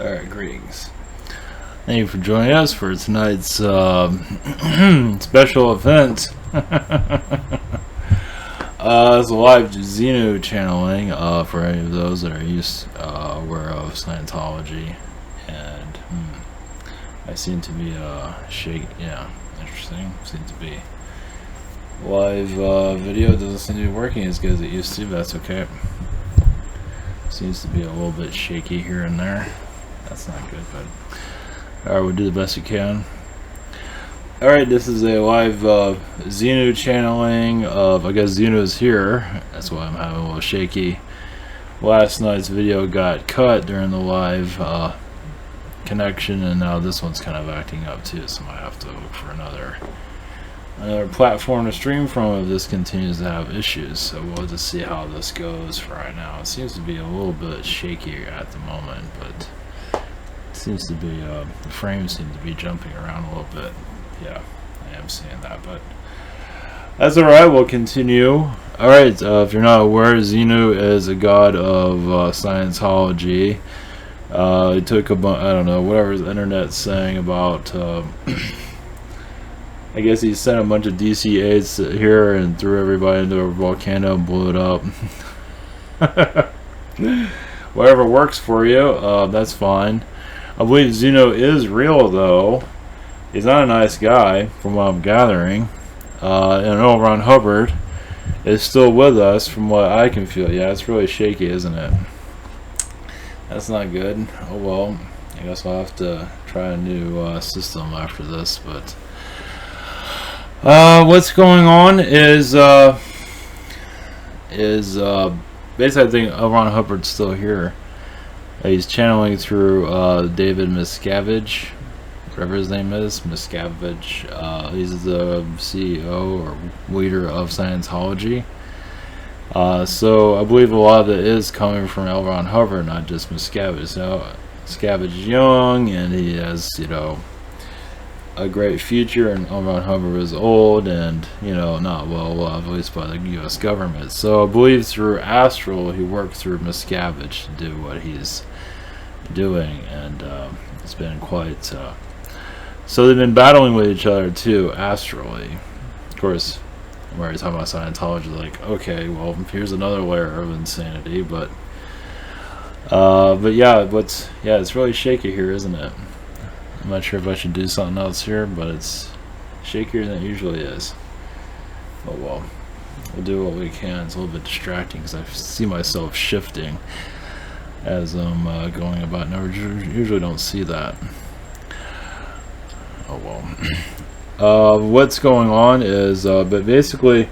Alright, greetings. Thank you for joining us for tonight's special event. It's a live Xenu channeling for any of those that are aware of Scientology. And I seem to be interesting. Seems to be live video doesn't seem to be working as good as it used to, but that's okay. Seems to be a little bit shaky here and there. That's not good, but alright, we'll do the best we can. Alright, this is a live Xenu channeling of, I guess Xenu is here. That's why I'm having a little shaky. Last night's video got cut during the live connection, and now this one's kind of acting up too, so I might have to look for another platform to stream from if this continues to have issues. So we'll just see how this goes for right now. It seems to be a little bit shaky at the moment, but it seems to be the frames seem to be jumping around a little bit. Yeah, I am seeing that, but that's alright. We'll continue. Alright, if you're not aware, Xenu is a god of Scientology. He took I don't know, whatever the internet's saying about I guess he sent a bunch of DC-8s here and threw everybody into a volcano and blew it up. Whatever works for you, that's fine. I believe Xenu is real, though. He's not a nice guy, from what I'm gathering. And L. Ron Hubbard is still with us, from what I can feel. Yeah, it's really shaky, isn't it? That's not good. Oh well, I guess I'll have to try a new system after this, but what's going on is basically I think L. Ron Hubbard's still here. He's channeling through David Miscavige, whatever his name is, Miscavige. He's the CEO or leader of Scientology. So I believe a lot of it is coming from L. Ron Hubbard, not just Miscavige. So Miscavige is young, and he has, a great future, and L. Ron Hubbard is old and, not well loved, at least by the U.S. government. So I believe through astral, he worked through Miscavige to do what he's doing, and it's been quite... So they've been battling with each other, too, astrally. Of course, where you're talking about Scientology, like, okay, well, here's another layer of insanity, but yeah, it's really shaky here, isn't it? I'm not sure if I should do something else here, but it's shakier than it usually is. Oh well, we'll do what we can. It's a little bit distracting because I see myself shifting as I'm going about. Never usually don't see that. Oh well. What's going on is, but basically,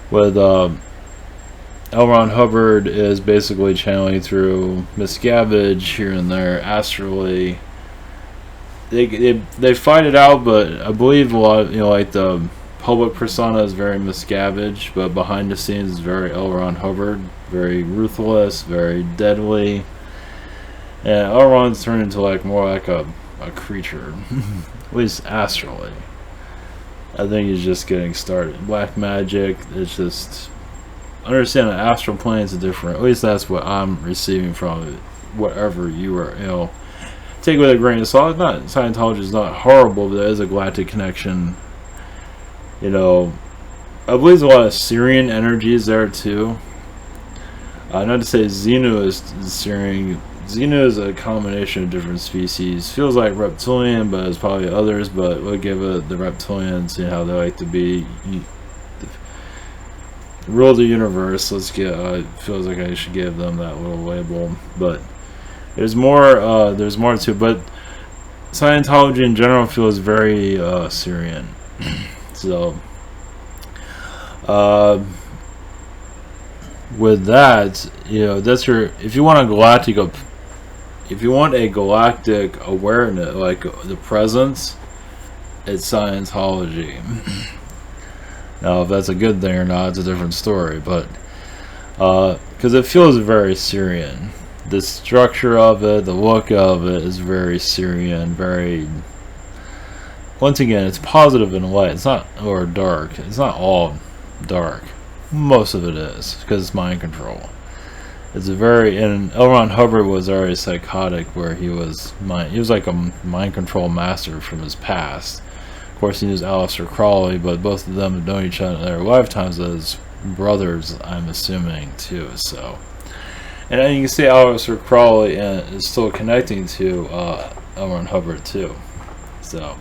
with L. Ron Hubbard is basically channeling through Miscavige here and there astrally. They fight it out, but I believe a lot of, like the public persona is very Miscavige, but behind the scenes is very L. Ron Hubbard, very ruthless, very deadly, and L. Ron's turned into more like a creature, at least astrally. I think he's just getting started. Black magic, it's just understand that astral planes are different. At least that's what I'm receiving from it. Whatever you are, take it with a grain of salt. Scientology is not horrible, but there is a galactic connection. I believe there's a lot of Syrian energies there too. Not to say Xenu is Syrian. Xenu is a combination of different species. Feels like reptilian, but there's probably others. But we'll give it the reptilians, how they like to be. Rule the universe. Let's get. Feels like I should give them that little label, but. There's more to it, but Scientology in general feels very Syrian. So, with that, that's your. If you want a galactic awareness, like the presence, it's Scientology. Now, if that's a good thing or not, it's a different story. But because it feels very Syrian. The structure of it, the look of it is very Syrian, very... Once again, it's positive in light. It's not, or dark. It's not all dark. Most of it is, because it's mind control. It's a very, and L. Ron Hubbard was already psychotic, where he was like a mind control master from his past. Of course, he knew Aleister Crowley, but both of them have known each other in their lifetimes as brothers, I'm assuming, too. So, and then you can see Aleister Crowley is still connecting to L. Ron Hubbard too. So,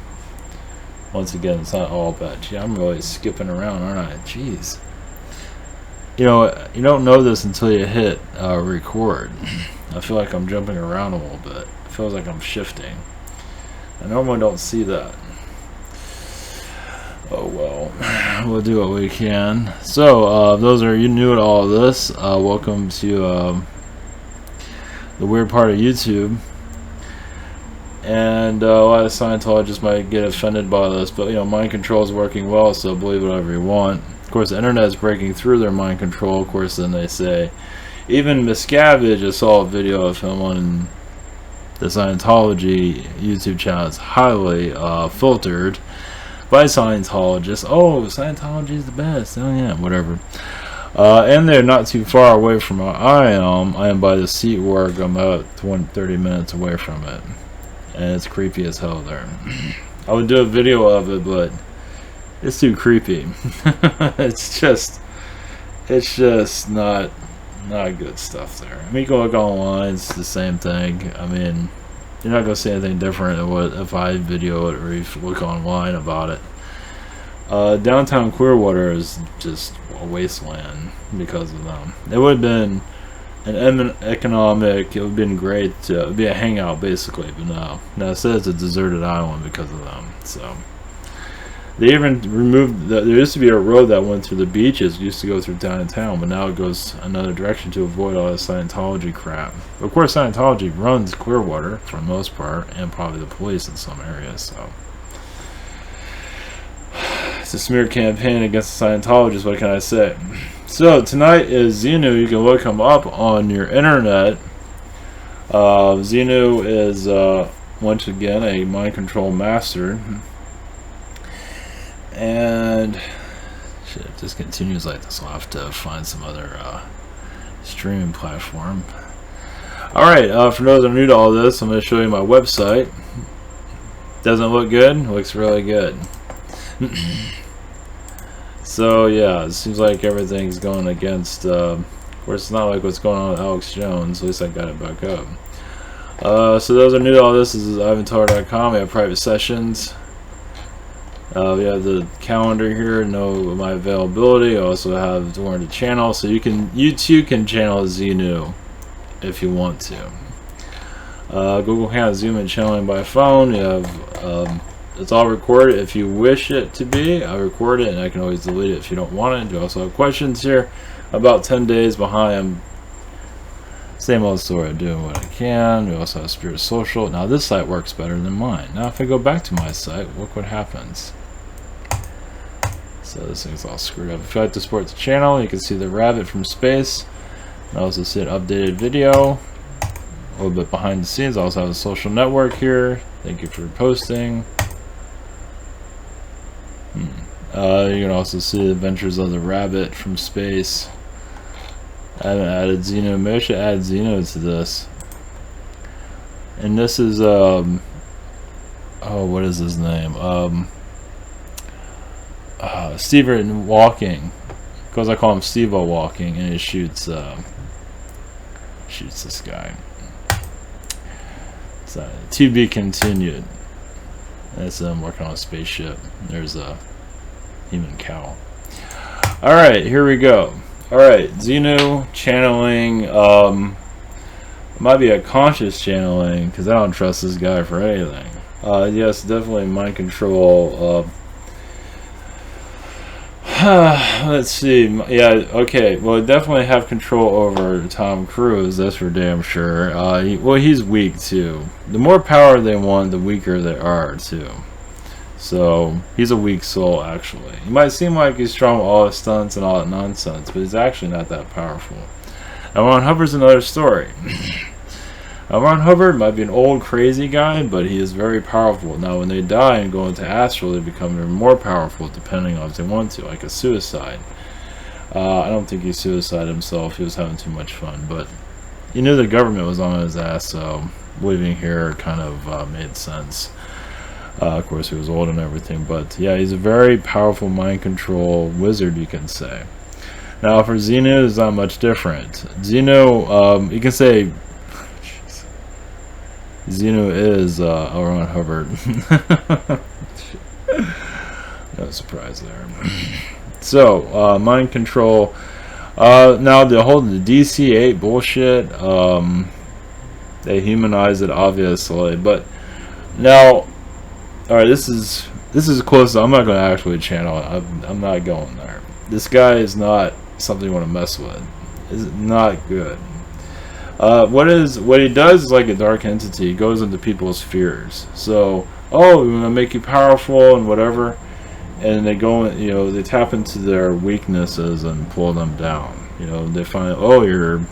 once again, it's not all bad. Gee, I'm really skipping around, aren't I? Jeez. You know, you don't know this until you hit record. I feel like I'm jumping around a little bit. It feels like I'm shifting. I normally don't see that. Oh well, we'll do what we can. So, those are you new to all of this. Welcome to the weird part of YouTube. And a lot of Scientologists might get offended by this, but you know, mind control is working well, so believe whatever you want. Of course, the internet is breaking through their mind control. Of course, then they say, even Miscavige, I saw a video of him on the Scientology YouTube channel. It's highly filtered by Scientologists. Oh, Scientology is the best. Oh yeah, whatever. And they're not too far away from where I am. I am by the seat work. I'm about 30 minutes away from it. And it's creepy as hell there. I would do a video of it, but it's too creepy. it's just not good stuff there. I mean, you can look online, it's the same thing. I mean, you're not gonna see anything different than what if I video it or if you look online about it. Downtown Clearwater is just a wasteland because of them. It would have been an eminent economic, it would have been great to, it would be a hangout basically, but no. Now it says it's a deserted island because of them. So they even removed there used to be a road that went through the beaches, used to go through downtown, but now it goes another direction to avoid all the Scientology crap. Of course, Scientology runs Clearwater for the most part, and probably the police in some areas. So it's a smear campaign against the Scientologists. What can I say? So tonight is Xenu. You can look him up on your internet. Xenu is once again a mind control master. And shit, if this continues like this, I'll have to find some other streaming platform. Alright, for those that are new to all this, I'm going to show you my website. Doesn't look good? Looks really good. So yeah, it seems like everything's going against, of course it's not like what's going on with Alex Jones, at least I got it back up. So those that are new to all this, is ivantar.com. We have private sessions. We have the calendar here, know my availability. I also have to learn the channel, so you too can channel Xenu if you want to. Google Hangout, Zoom, and channeling by phone. You have it's all recorded if you wish it to be. I record it and I can always delete it if you don't want it. You also have questions here. About 10 days behind. Same old story. I'm doing what I can. We also have Spirit Social. Now this site works better than mine. Now if I go back to my site, look what happens. So this thing's all screwed up. If you like to support the channel, you can see the rabbit from space. I also see an updated video. A little bit behind the scenes. I also have a social network here. Thank you for posting. You can also see the adventures of the rabbit from space. I haven't added Xenu. Maybe I should add Xenu to this. And this is oh, what is his name? Stephen Walking, because I call him Steve-O Walking, and he shoots this guy. So to be continued. That's them working on a spaceship. There's a human cow. Alright, here we go. Alright, Xenu channeling. It might be a conscious channeling, because I don't trust this guy for anything. Yes, definitely mind control. Let's see. Yeah, okay. Well, definitely have control over Tom Cruise. That's for damn sure. Well, he's weak too. The more power they want, the weaker they are too. So he's a weak soul. Actually, he might seem like he's strong with all his stunts and all that nonsense, but he's actually not that powerful. Now, Ron Hubbard's another story. Ron Hubbard might be an old crazy guy, but he is very powerful. Now when they die and go into astral, they become even more powerful depending on if they want to, like a suicide. I don't think he suicided himself, he was having too much fun, but you knew the government was on his ass, so leaving here kind of made sense. Of course, he was old and everything, but yeah, he's a very powerful mind control wizard, you can say. Now, for Xenu, it's not much different. Xenu, you can say, Xenu is L. Ron Hubbard. No surprise there. So, mind control. Now, the DC-8 bullshit, they humanize it, obviously, but now, alright, this is close. I'm not going to actually channel it. I'm not going there. This guy is not something you want to mess with. It's not good. What he does is like a dark entity. He goes into people's fears. So, oh, we're going to make you powerful and whatever. And they go, they tap into their weaknesses and pull them down. They find, oh, you're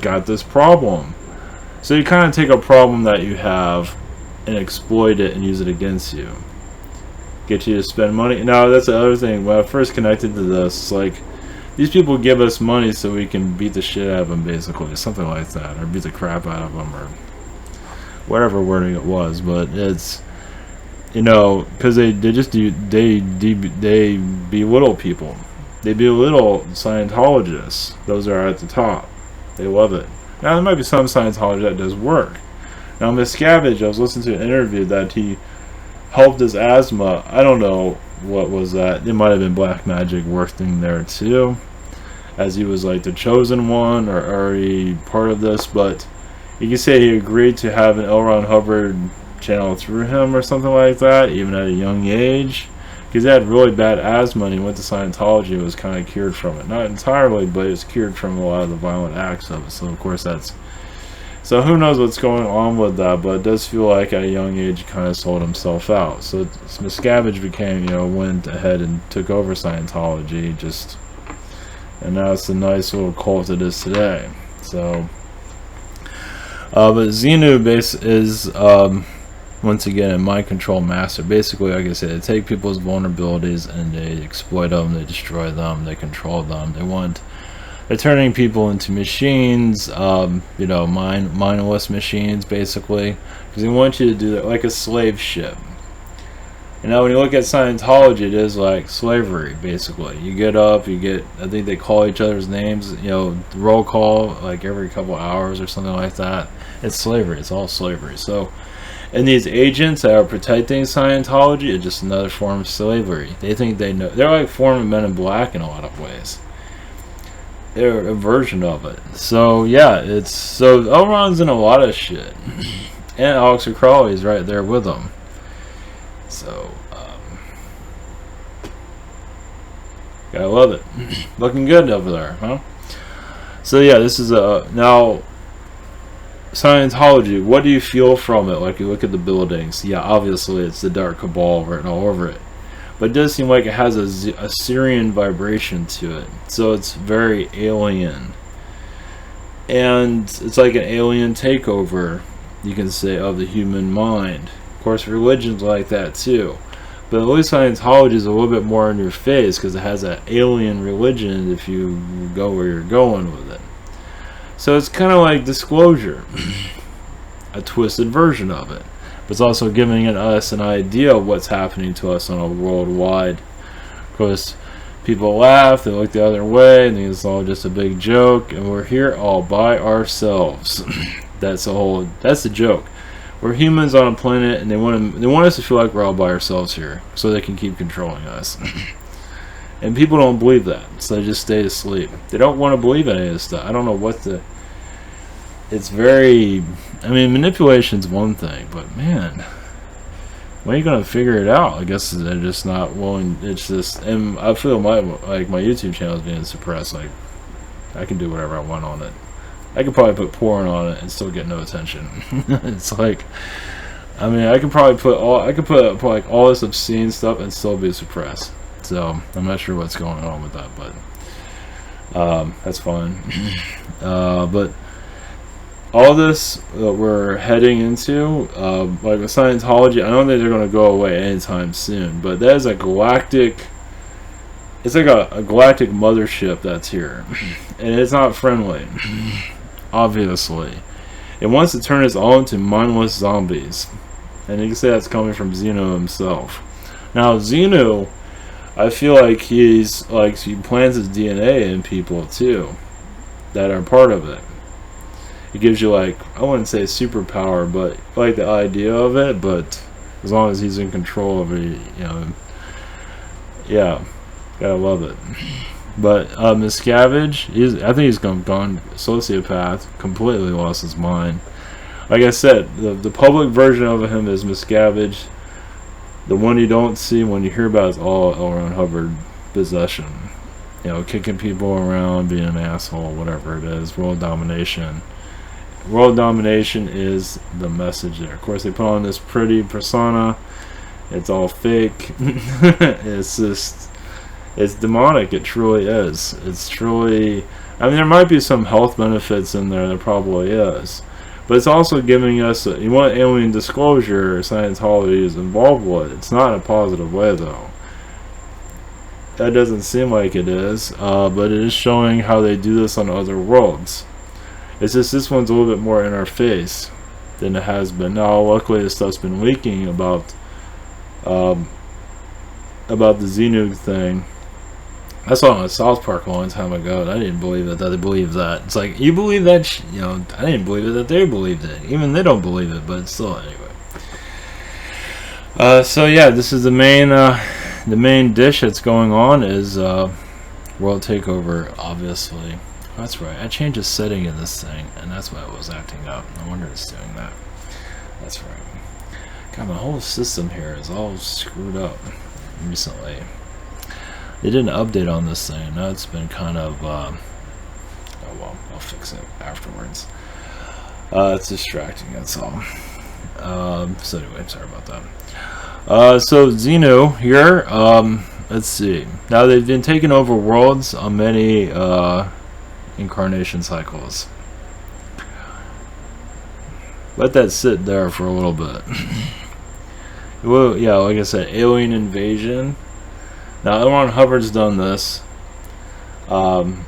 got this problem. So you kind of take a problem that you have and exploit it and use it against you. Get you to spend money. Now, that's the other thing. When I first connected to this, it's like, these people give us money so we can beat the shit out of them, basically. Something like that. Or beat the crap out of them, or whatever wording it was. But it's, because they belittle people. They belittle Scientologists. Those are at the top. They love it. Now, there might be some Scientology that does work. Now, Miscavige, I was listening to an interview that he helped his asthma. I don't know what was that. It might have been black magic working there too, as he was like the chosen one or already part of this. But you can say he agreed to have an L. Ron Hubbard channel through him or something like that, even at a young age, because he had really bad asthma and he went to Scientology and was kind of cured from it. Not entirely, but he was cured from a lot of the violent acts of it. So of course that's, so who knows what's going on with that, but it does feel like at a young age he kind of sold himself out. So Miscavige became, went ahead and took over Scientology, and now it's a nice little cult it is today. So, but Xenu is, once again, a mind control master. Basically, like I said, they take people's vulnerabilities and they exploit them, they destroy them, they control them. They're turning people into machines, mindless machines, basically, because they want you to do that like a slave ship. And now when you look at Scientology, it is like slavery, basically. You get up, I think they call each other's names, roll call, like every couple hours or something like that. It's slavery. It's all slavery. So, and these agents that are protecting Scientology are just another form of slavery. They think they know. They're like former Men in Black in a lot of ways. They're a version of it. So yeah, Elron's in a lot of shit, and Alex Crowley's right there with him. So gotta love it. Looking good over there, huh? So yeah, this is now Scientology. What do you feel from it? Like you look at the buildings. Yeah, obviously it's the dark cabal written all over it. But it does seem like it has a Syrian vibration to it. So it's very alien. And it's like an alien takeover, you can say, of the human mind. Of course, religion's like that too. But at least Scientology is a little bit more in your face because it has an alien religion if you go where you're going with it. So it's kind of like Disclosure. A twisted version of it. But it's also giving us an idea of what's happening to us on a worldwide. Of course, people laugh, they look the other way, and think it's all just a big joke, and we're here all by ourselves. That's the joke. We're humans on a planet, and they want us to feel like we're all by ourselves here, so they can keep controlling us. And people don't believe that, so they just stay asleep. They don't want to believe any of this stuff. I don't know what it's very, manipulation's one thing, but man, when are you gonna figure it out? I guess they're just not willing. It's just, and I feel my YouTube channel is being suppressed. Like, I can do whatever I want on it. I could probably put porn on it and still get no attention. It's like, I could probably put all this obscene stuff and still be suppressed. So I'm not sure what's going on with that, but that's fine. But all this that we're heading into, like with Scientology, I don't think they're going to go away anytime soon. But that is a galactic. It's like a galactic mothership that's here, and it's not friendly. obviously. It wants to turn us all into mindless zombies. And you can say that's coming from Xenu himself. Now, Xenu, I feel like he plants his DNA in people too that are part of it. It gives you, like, I wouldn't say superpower, but like the idea of it, but as long as he's in control of it, you know, yeah, gotta love it. But Miscavige, I think he's gone sociopath, completely lost his mind. Like I said, the public version of him is Miscavige. The one you don't see, when you hear about, is all L. Ron Hubbard possession. You know, kicking people around, being an asshole, whatever it is. World domination. World domination is the message there. Of course, they put on this pretty persona. It's all fake. It's just, it's demonic. It truly is. It's truly, I mean, there might be some health benefits in there. There probably is. But it's also giving us, you want alien disclosure, Scientology is involved with. It's not in a positive way, though. That doesn't seem like it is, but it is showing how they do this on other worlds. It's just this one's a little bit more in our face than it has been. Now, luckily, this stuff's been leaking about the Xenu thing. I saw it on South Park a long time ago, and I didn't believe it that they believed that. It's like, you believe that? You know, I didn't believe it that they believed it. Even they don't believe it, but still, anyway. So yeah, this is the main dish that's going on is world takeover, obviously. That's right. I changed the setting in this thing, and that's why it was acting up. No wonder it's doing that. That's right. God, my whole system here is all screwed up recently. They did an update on this thing. Now it's been kind of, oh well, I'll fix it afterwards. It's distracting, that's all. So anyway, sorry about that. So Xenu here, let's see. Now they've been taking over worlds on many incarnation cycles. Let that sit there for a little bit. Well, yeah, like I said, alien invasion. Now, L. Ron Hubbard's done this, and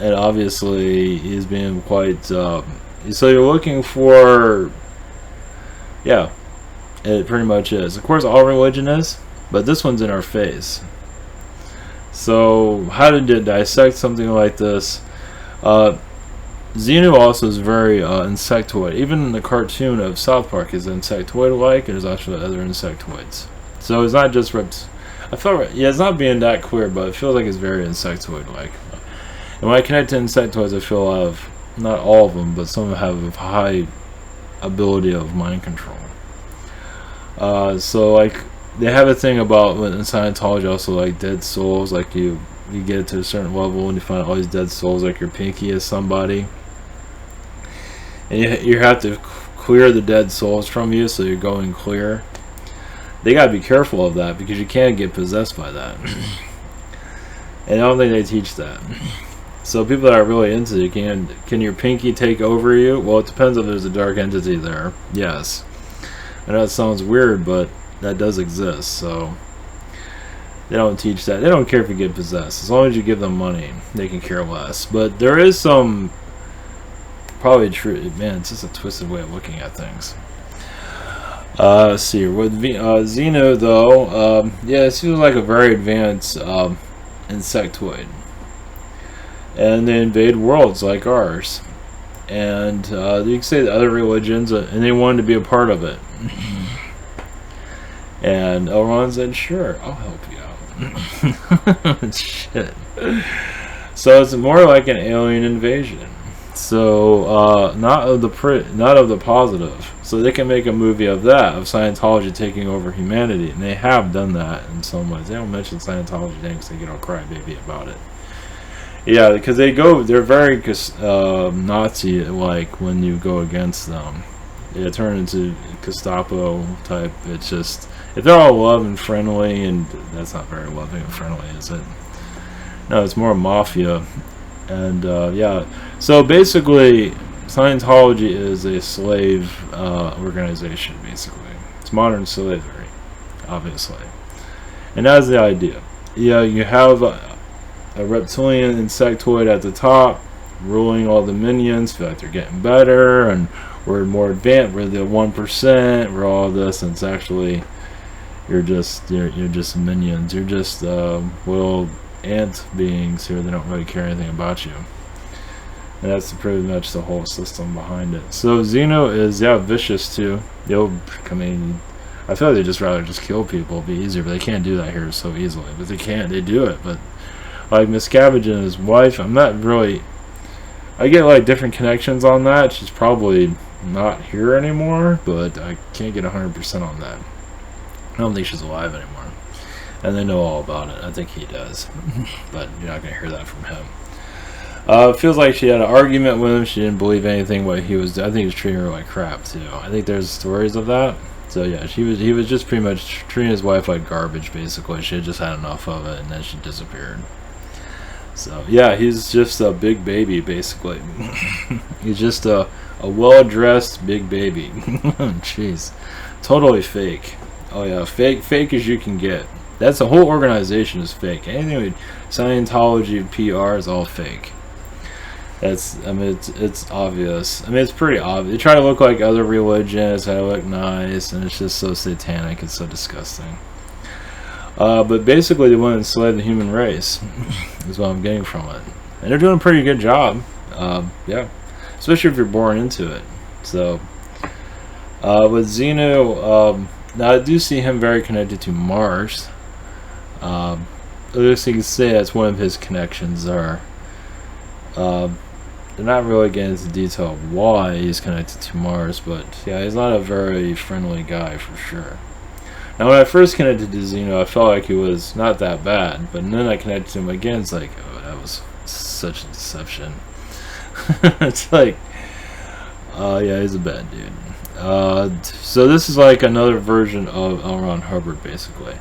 obviously he's being quite. So you're looking for, yeah, it pretty much is. Of course, all religion is, but this one's in our face. So how to dissect something like this? Xenu also is very insectoid. Even the cartoon of South Park is insectoid-like, and there's actually other insectoids. So it's not just I felt, yeah, it's not being that clear, but it feels like it's very insectoid-like. And when I connect to insectoids, I feel I have, not all of them, but some have a high ability of mind control. So like they have a thing about in Scientology also, like dead souls. Like you get to a certain level and you find all these dead souls, like your pinky is somebody, and you have to clear the dead souls from you, so you're going clear. They gotta be careful of that because you can't get possessed by that. And I don't think they teach that. So people that are really into it, can your pinky take over you? Well, it depends if there's a dark entity there. Yes. I know it sounds weird, but that does exist. So they don't teach that. They don't care if you get possessed. As long as you give them money, they can care less. But there is some probably true. Man, it's just a twisted way of looking at things. Let's see. With Xenu, though, yeah, it seems like a very advanced insectoid. And they invade worlds like ours. And you can say the other religions, and they wanted to be a part of it. And L. Ron said, sure, I'll help you out. Shit. So it's more like an alien invasion. So not of the positive. So they can make a movie of that, of Scientology taking over humanity, and they have done that in some ways. They don't mention Scientology because they get all crybaby about it. Yeah, because they're very Nazi-like when you go against them. They turn into Gestapo type. It's just, if they're all love and friendly, and that's not very loving and friendly, is it? No, it's more mafia. And yeah, so basically Scientology is a slave organization. Basically, it's modern slavery, obviously, and that's the idea. Yeah, you have a reptilian insectoid at the top, ruling all the minions, feel like they're getting better, and we're more advanced, we're the 1%, we're all this, and it's actually, you're just minions, you're just little ant beings here. They don't really care anything about you. And that's pretty much the whole system behind it. So Xenu is, yeah, vicious too. I mean, I feel like they just rather just kill people, it'd be easier, but they can't do that here so easily. But they can't, they do it. But like Miscavige and his wife, I'm not really, I get like different connections on that. She's probably not here anymore, but I can't get 100% on that. I don't think she's alive anymore. And they know all about it. I think he does. But you're not going to hear that from him. It feels like she had an argument with him. She didn't believe anything what he was. I think he was treating her like crap too. I think there's stories of that. So yeah, he was just pretty much treating his wife like garbage basically. She had just had enough of it, and then she disappeared. So yeah, he's just a big baby basically. He's just a well-dressed big baby. Jeez, totally fake. Oh yeah, fake as you can get. That's the whole organization is fake. Anything with Scientology, PR is all fake. That's, I mean, it's obvious. I mean, it's pretty obvious. They try to look like other religions, try to look nice, and it's just so satanic. It's so disgusting. But basically, they want to enslave the human race. Is what I'm getting from it, and they're doing a pretty good job. Yeah, especially if you're born into it. So, with Xenu, now I do see him very connected to Mars. At least you can say that's one of his connections are. They're not really getting into detail of why he's connected to Mars, but yeah, he's not a very friendly guy for sure. Now, when I first connected to Xenu, I felt like he was not that bad, but then I connected to him again. It's like, oh, that was such a deception. It's like, yeah, he's a bad dude. So this is like another version of L. Ron Hubbard, basically.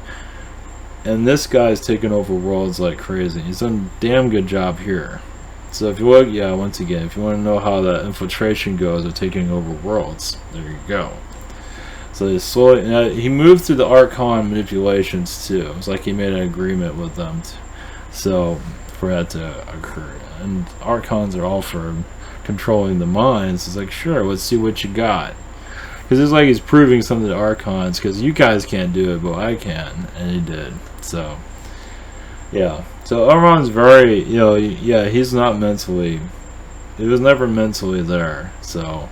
And this guy's taking over worlds like crazy. He's done a damn good job here. So if you look, yeah, once again, if you want to know how the infiltration goes of taking over worlds, there you go. So he slowly, he moved through the Archon manipulations too. It's like he made an agreement with them, so for that to occur. And Archons are all for controlling the minds. It's like, sure, let's see what you got. Because it's like he's proving something to Archons, because you guys can't do it, but I can, and he did. So, yeah. So Elrond's very, yeah, he's not mentally, he was never mentally there. So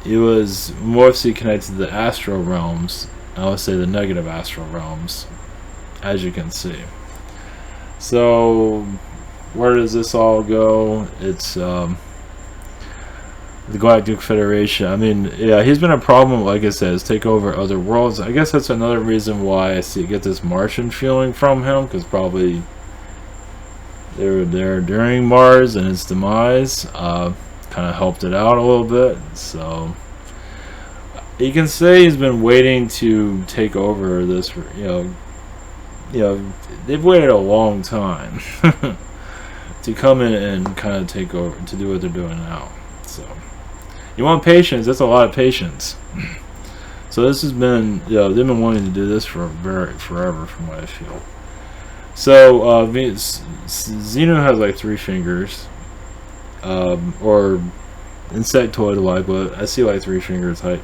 he was mostly connected to the astral realms. I would say the negative astral realms, as you can see. So where does this all go? It's the Galactic Federation. I mean, yeah, he's been a problem, like I said, is take over other worlds. I guess that's another reason why I get this Martian feeling from him, because probably they were there during Mars and its demise. Kind of helped it out a little bit. So you can say he's been waiting to take over this. They've waited a long time to come in and kind of take over, to do what they're doing now. So you want patience? That's a lot of patience. So this has been, they've been wanting to do this for forever, from what I feel. So Xenu has like 3 fingers, or insectoid-like, but I see like 3 fingers. Like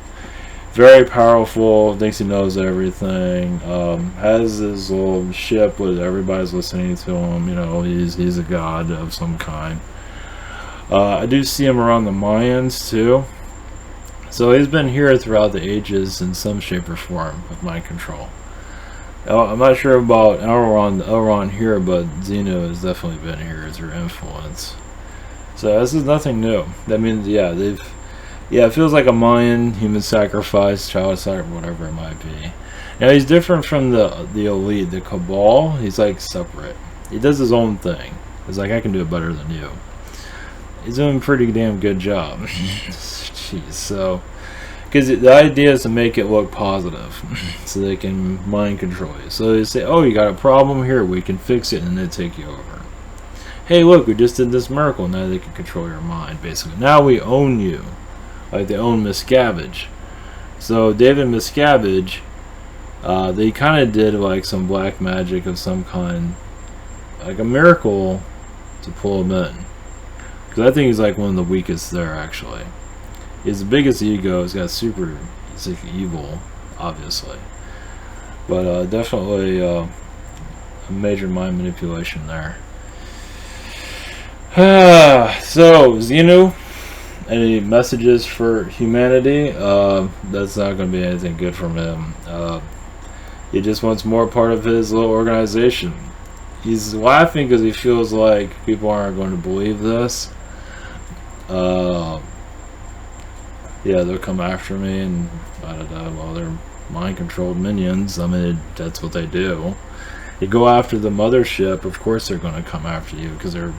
very powerful, thinks he knows everything. Has his little ship with everybody's listening to him. He's a god of some kind. I do see him around the Mayans too. So he's been here throughout the ages in some shape or form with mind control. I'm not sure about Elrond here, but Xenu has definitely been here as her influence. So this is nothing new. That means, yeah, it feels like a Mayan human sacrifice, child sacrifice, whatever it might be. Now he's different from the elite, the Cabal. He's like separate. He does his own thing. He's like, I can do it better than you. He's doing a pretty damn good job. Jeez, so. Because the idea is to make it look positive, so they can mind control you. So they say, oh, you got a problem here, we can fix it, and they take you over. Hey, look, we just did this miracle, now they can control your mind, basically. Now we own you, like they own Miscavige. So David Miscavige, they kind of did like some black magic of some kind, like a miracle to pull him in. because I think he's like one of the weakest there. Actually, he has the biggest ego. He's got super, he's like evil, obviously, but definitely a major mind manipulation there. So Xenu, any messages for humanity? That's not going to be anything good from him. He just wants more part of his little organization. He's laughing because he feels like people aren't going to believe this. Yeah, they'll come after me and well, they're mind-controlled minions. I mean, that's what they do. You go after the mothership, of course they're going to come after you because they're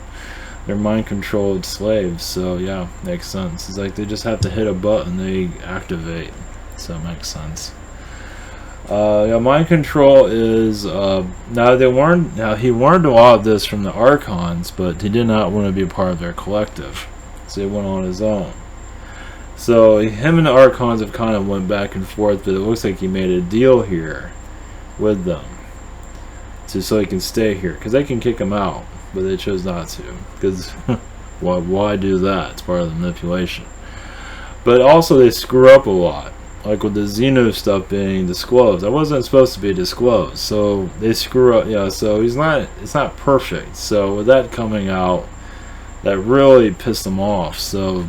mind-controlled slaves. So yeah, makes sense. It's like they just have to hit a button, they activate. So it makes sense. Yeah, mind control is now he learned a lot of this from the Archons, but he did not want to be a part of their collective, so he went on his own. So him and the Archons have kind of went back and forth, but it looks like he made a deal here with them, so he can stay here, because they can kick him out, but they chose not to, because why do that? It's part of the manipulation. But also they screw up a lot. Like with the Xenu stuff being disclosed, that wasn't supposed to be disclosed, so they screw up. Yeah, so it's not perfect. So with that coming out, that really pissed him off. So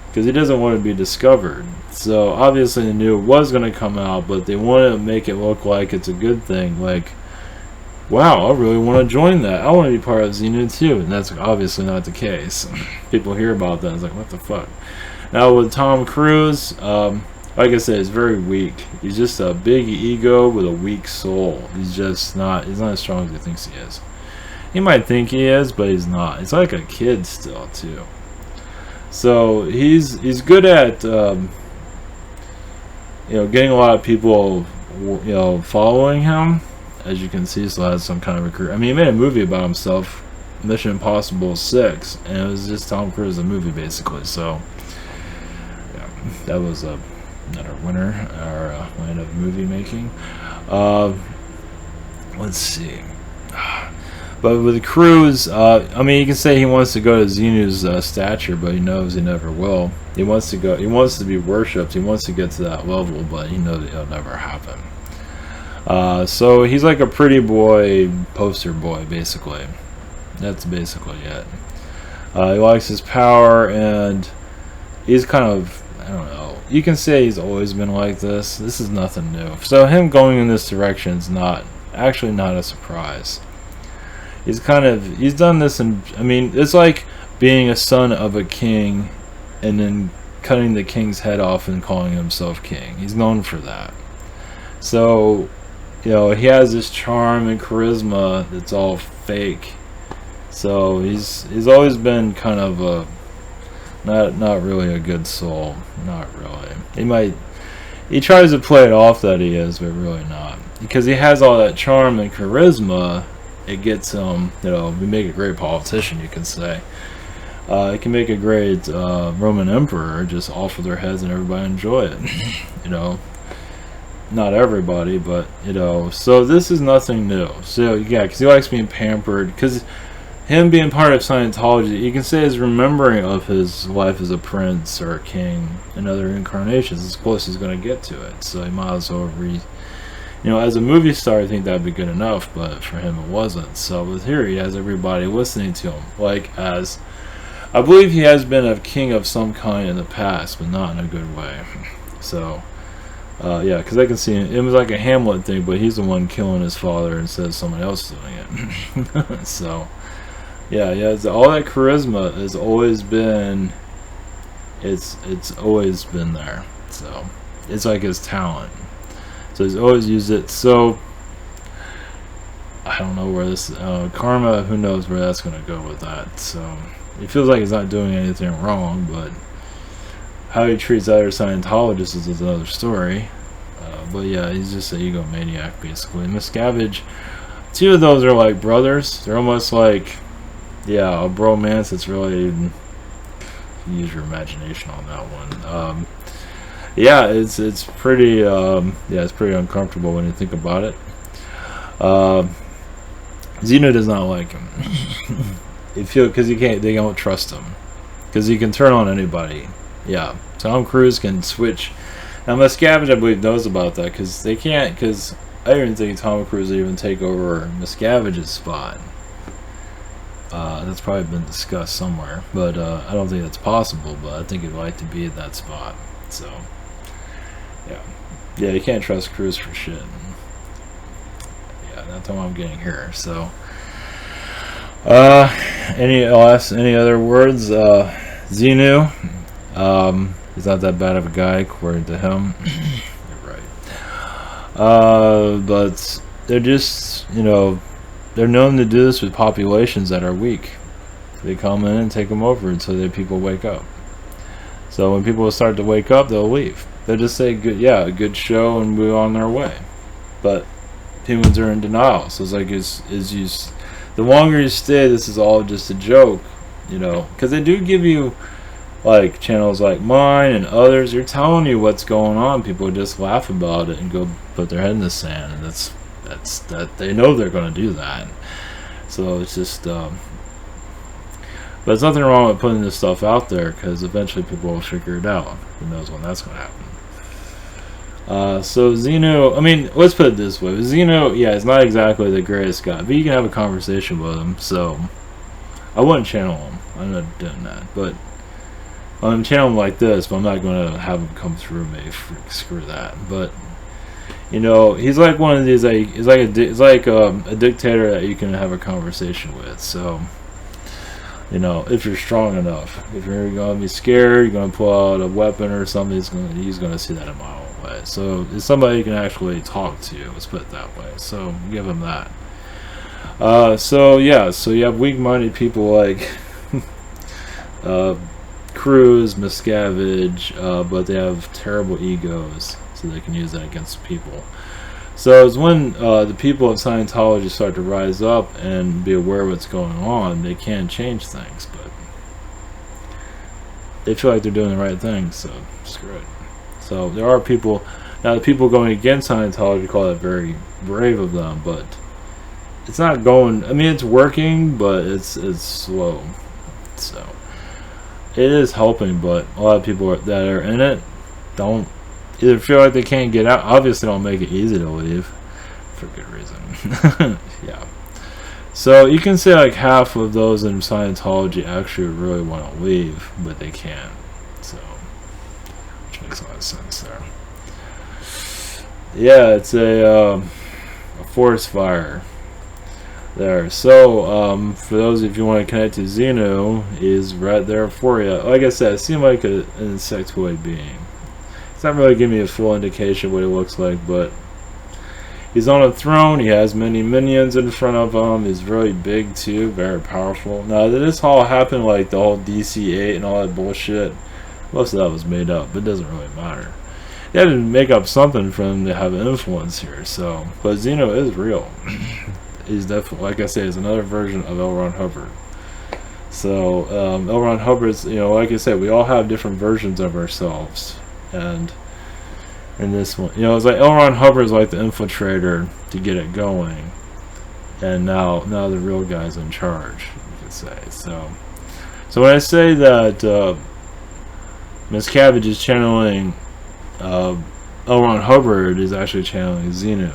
because he doesn't want to be discovered. So obviously they knew it was going to come out, but they want to make it look like it's a good thing. Like, wow, I really want to join that. I want to be part of Xenu too, and that's obviously not the case. People hear about that, it's like, what the fuck. Now with Tom Cruise. Like I said, he's very weak. He's just a big ego with a weak soul. He's not as strong as he thinks he is. He might think he is, but he's not. He's like a kid still, too. So he's good at getting a lot of people following him. As you can see, he still has some kind of recruit. I mean, he made a movie about himself, Mission Impossible 6, and it was just Tom Cruise, the movie, basically. So yeah, that was another winner or line of movie making. Let's see. But with Cruise, I mean, you can say he wants to go to Xenu's stature, but he knows he never will. He wants to go. He wants to be worshipped. He wants to get to that level, but he knows it'll never happen. So he's like a pretty boy, poster boy, basically. That's basically it. He likes his power, and he's kind of, I don't know. You can say he's always been like this. This is nothing new. So him going in this direction is not a surprise. He's done this, and I mean, it's like being a son of a king and then cutting the king's head off and calling himself king. He's known for that. So, he has this charm and charisma that's all fake. So he's always been kind of a not really a good soul. Not really. He tries to play it off that he is, but really not. Because he has all that charm and charisma, it gets him, we make a great politician, you can say. It can make a great Roman emperor, just off with their heads and everybody enjoy it. Not everybody, but, so this is nothing new. So, yeah, because he likes being pampered, because him being part of Scientology, you can say his remembering of his life as a prince or a king in other incarnations is as close as he's going to get to it. So he might as well as a movie star, I think that'd be good enough, but for him it wasn't. So with here, he has everybody listening to him. I believe he has been a king of some kind in the past, but not in a good way. So, yeah, because I can see it was like a Hamlet thing, but he's the one killing his father instead of someone else doing it. So, yeah, all that charisma has always been, it's always been there. So, it's like his talent. So he's always used it. So, I don't know where this, karma, who knows where that's going to go with that. So, it feels like he's not doing anything wrong, but how he treats other Scientologists is another story. But yeah, he's just an egomaniac, basically. Miscavige, two of those are like brothers. They're almost like, yeah, a bromance. It's really, use your imagination on that one. Yeah, it's pretty, it's pretty uncomfortable when you think about it. Xenu does not like him. because they don't trust him, because he can turn on anybody. Yeah, Tom Cruise can switch. Now Miscavige, I believe, knows about that, because they can't. Because I didn't think Tom Cruise would even take over Miscavige's spot. That's probably been discussed somewhere, but I don't think that's possible. But I think he'd like to be at that spot. So, yeah, you can't trust Cruise for shit. Yeah, that's what I'm getting here. So, any other words? Xenu, he's not that bad of a guy according to him. You're right. But they're just, they're known to do this with populations that are weak. They come in and take them over until the people wake up. So when people start to wake up, they'll leave. They'll just say, a good show, and move on their way. But humans are in denial. So it's like, the longer you stay, this is all just a joke, because they do give you, like, channels like mine and others. They're telling you what's going on. People just laugh about it and go put their head in the sand, and that's they know they're going to do that. So it's just, but there's nothing wrong with putting this stuff out there, because eventually people will figure it out. Who knows when that's going to happen. So Xenu, I mean, let's put it this way. Xenu, it's not exactly the greatest guy, but you can have a conversation with him. So I wouldn't channel him. I'm not doing that. But I'm channeling him like this, but I'm not going to have him come through me. Screw that. But he's like one of these. He's like a dictator that you can have a conversation with. So if you're strong enough, if you're going to be scared, you're going to pull out a weapon or something. He's going to see that a mile away. So it's somebody you can actually talk to. Let's put it that way. So give him that. So you have weak-minded people like Cruise, Miscavige, but they have terrible egos, so they can use that against people. So it's when the people of Scientology start to rise up and be aware of what's going on, they can change things, but they feel like they're doing the right thing, so screw it. So there are people, now the people going against Scientology call it very brave of them, but it's not going, I mean, it's working, but it's slow. So it is helping, but a lot of people that are in it don't either feel like they can't get out. Obviously don't make it easy to leave for good reason. Yeah. So you can say like half of those in Scientology actually really want to leave, but they can't. So, which makes a lot of sense there. Yeah, it's a forest fire there. So, for those if you want to connect to Xenu, is right there for you. Like I said, it seemed like an insectoid being. It's not really giving me a full indication what it looks like, but he's on a throne. He has many minions in front of him. He's really big too, very powerful. Now, did this all happen like the whole DC-8 and all that bullshit? Most of that was made up, but it doesn't really matter. They had to make up something for him to have an influence here. So, but Xenu is real. He's definitely, like I say, is another version of L. Ron Hubbard. So, L. Ron Hubbard's, like I said, we all have different versions of ourselves. And in this one, it's like L. Ron Hubbard's like the infiltrator to get it going, and now the real guy's in charge, you could say. So when I say that Miscavige is channeling L. Ron Hubbard, is actually channeling Xenu.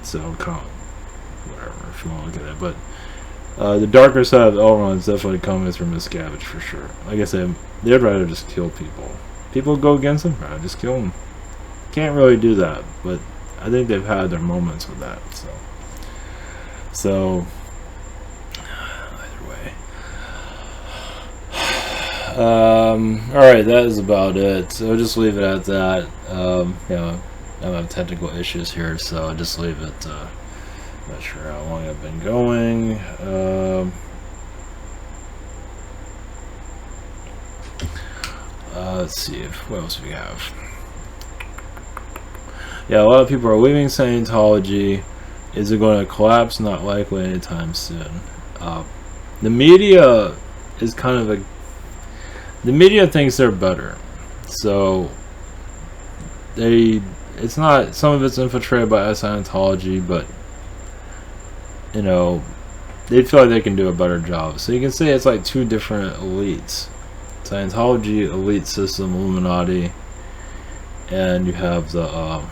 So whatever, if you want to look at it, but the darker side of L. Ron is definitely coming from Miscavige for sure. Like I said, they'd rather just kill people. People go against them, right? Just kill them. Can't really do that, but I think they've had their moments with that. So either way. Alright, that is about it. So I'll just leave it at that. I have technical issues here, so I'll just leave it. Not sure how long I've been going. Let's see what else we have. Yeah, a lot of people are leaving Scientology. Is it going to collapse? Not likely anytime soon. The media is kind of the media thinks they're better, so it's not, some of it's infiltrated by Scientology, but they feel like they can do a better job. So you can say it's like two different elites: Scientology elite system, Illuminati, and you have the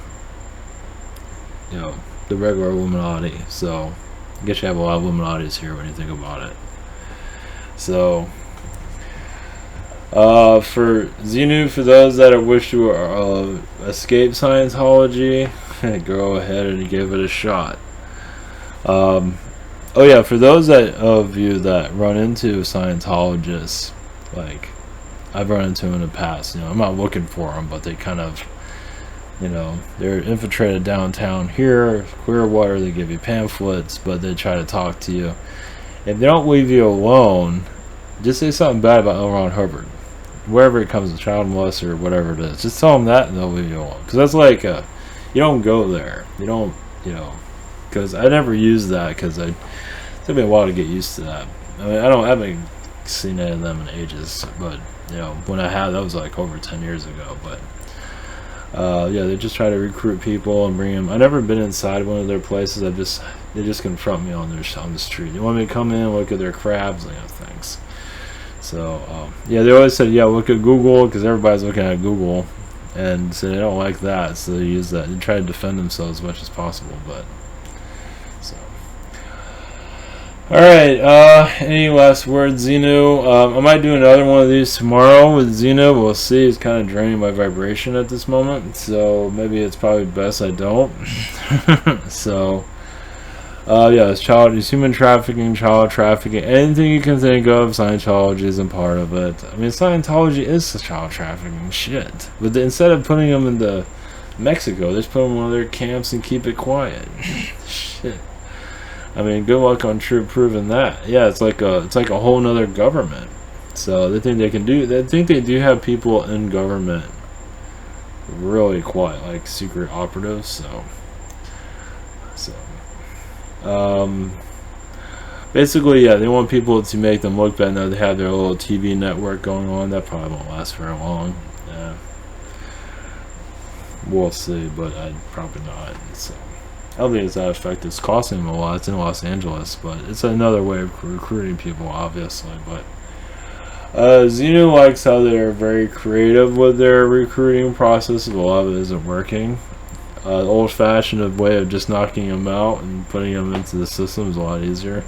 the regular Illuminati. So I guess you have a lot of Illuminatis here when you think about it. So for Xenu, for those that wish to escape Scientology, go ahead and give it a shot. Oh yeah, for those of you that run into Scientologists, like I've run into them in the past, I'm not looking for them, but they kind of, they're infiltrated downtown here, Clearwater. They give you pamphlets, but they try to talk to you. If they don't leave you alone, just say something bad about L. Ron Hubbard, wherever it comes to child molester or whatever it is. Just tell them that, and they'll leave you alone. Because that's like you don't go there. You don't, because I never used that because it took me a while to get used to that. I mean, I haven't seen any of them in ages, but when I had, that was like over 10 years ago. But yeah, they just try to recruit people and bring them. I've never been inside one of their places. They just confront me on the street. They want me to come in, look at their crabs, things. So yeah, they always said, yeah, look at Google, because everybody's looking at Google, and so they don't like that, so they use that. They try to defend themselves as much as possible. But so, all right, any last words, Xenu? I might do another one of these tomorrow with Xenu. We'll see. It's kind of draining my vibration at this moment, so maybe it's probably best I don't. So yeah, it's human trafficking, child trafficking, anything you can think of. Scientology isn't part of it. I mean, Scientology is child trafficking shit, but instead of putting them into Mexico, they just put them in one of their camps and keep it quiet. Shit. I mean, good luck on proving that. Yeah, it's like a whole nother government. So they think they can do. They think they do have people in government really quiet, like secret operatives. So. Basically, yeah, they want people to make them look bad. Now they have their little TV network going on. That probably won't last very long. Yeah. We'll see, but I'd probably not. So I don't think it's that effective. It's costing them a lot. It's in Los Angeles, but it's another way of recruiting people, obviously. But Xenu likes how they're very creative with their recruiting process. A lot of it isn't working. The old-fashioned way of just knocking them out and putting them into the system is a lot easier.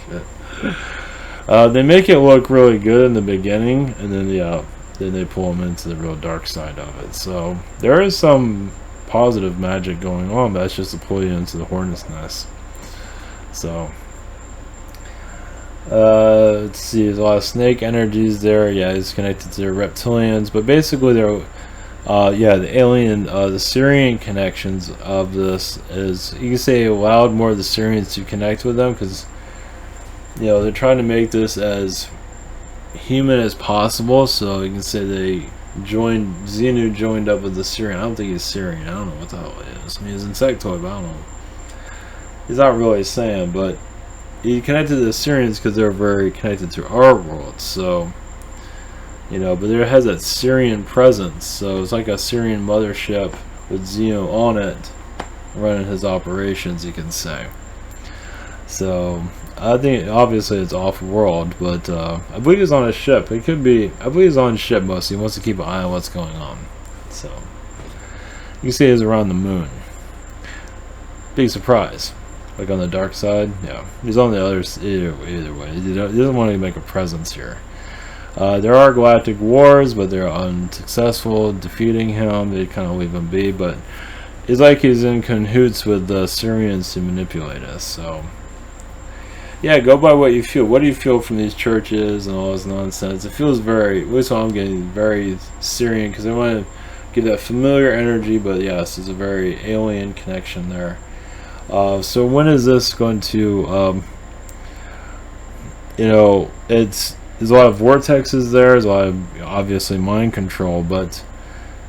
Shit. They make it look really good in the beginning, and then then they pull them into the real dark side of it. So there is some positive magic going on, but that's just to pull you into the hornet's nest. So let's see, there's a lot of snake energies there. Yeah, it's connected to their reptilians, but basically they're yeah, the alien, the Syrian connections of this is, you can say, allowed more of the Syrians to connect with them, because they're trying to make this as human as possible. So you can say Xenu joined up with the Syrian. I don't think he's Syrian. I don't know what the hell he is. I mean, he's insectoid, but I don't know. He's not really saying, but he connected to the Syrians because they're very connected to our world. So. But there has that Syrian presence, so it's like a Syrian mothership with Xenu on it, running his operations, you can say. So I think obviously it's off-world, but I believe he's on a ship. It could be. I believe he's on a ship mostly. He wants to keep an eye on what's going on. So you can see he's around the moon. Big surprise. Like on the dark side, yeah. He's on the other. Either way, he doesn't want to make a presence here. There are galactic wars, but they're unsuccessful defeating him. They kind of leave him be, but it's like he's in cahoots with the Syrians to manipulate us. So yeah, go by what you feel. What do you feel from these churches and all this nonsense? It feels very, at least I'm getting, very Syrian, because I want to give that familiar energy, but yes, it's a very alien connection there. So when is this going to there's a lot of vortexes there. There's a lot of, obviously, mind control. But,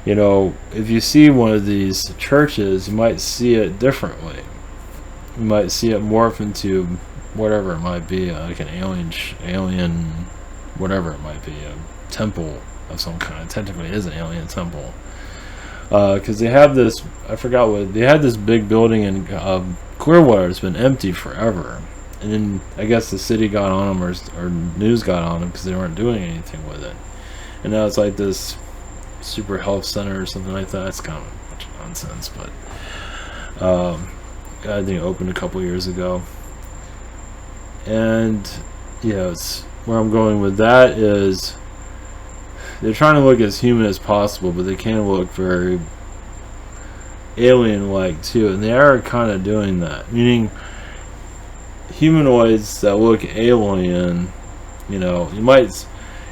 if you see one of these churches, you might see it differently. You might see it morph into whatever it might be, like an alien, whatever it might be, a temple of some kind. Technically, it is an alien temple. Because they have this, I forgot what, they had this big building in Clearwater. It's been empty forever. And then I guess the city got on them, or news got on them because they weren't doing anything with it. And now it's like this super health center or something like that. It's kind of a bunch of nonsense, but I think it opened a couple years ago. And it's where I'm going with that is they're trying to look as human as possible, but they can look very alien-like too, and they are kind of doing that, meaning humanoids that look alien. You might,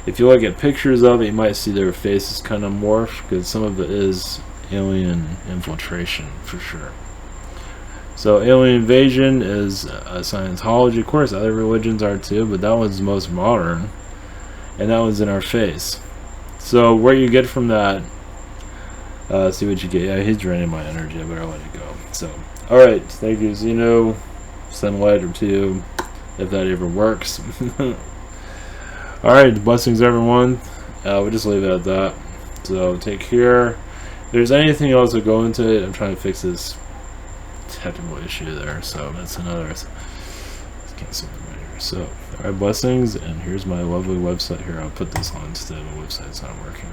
if you look at pictures of it, you might see their faces kind of morph, because some of it is alien infiltration for sure. So alien invasion is Scientology. Of course other religions are too, but that one's the most modern, and that one's in our face. So what you get from that, see what you get. Yeah, he's draining my energy. I better let it go. So, alright, thank you, Xenu. Send light or two, if that ever works. Alright, blessings everyone. We'll just leave it at that. So, take care. If there's anything else to go into it, I'm trying to fix this technical issue there. So, that's another. Let's cancel it right here. So, alright, blessings, and here's my lovely website here. I'll put this on instead. The website's not working.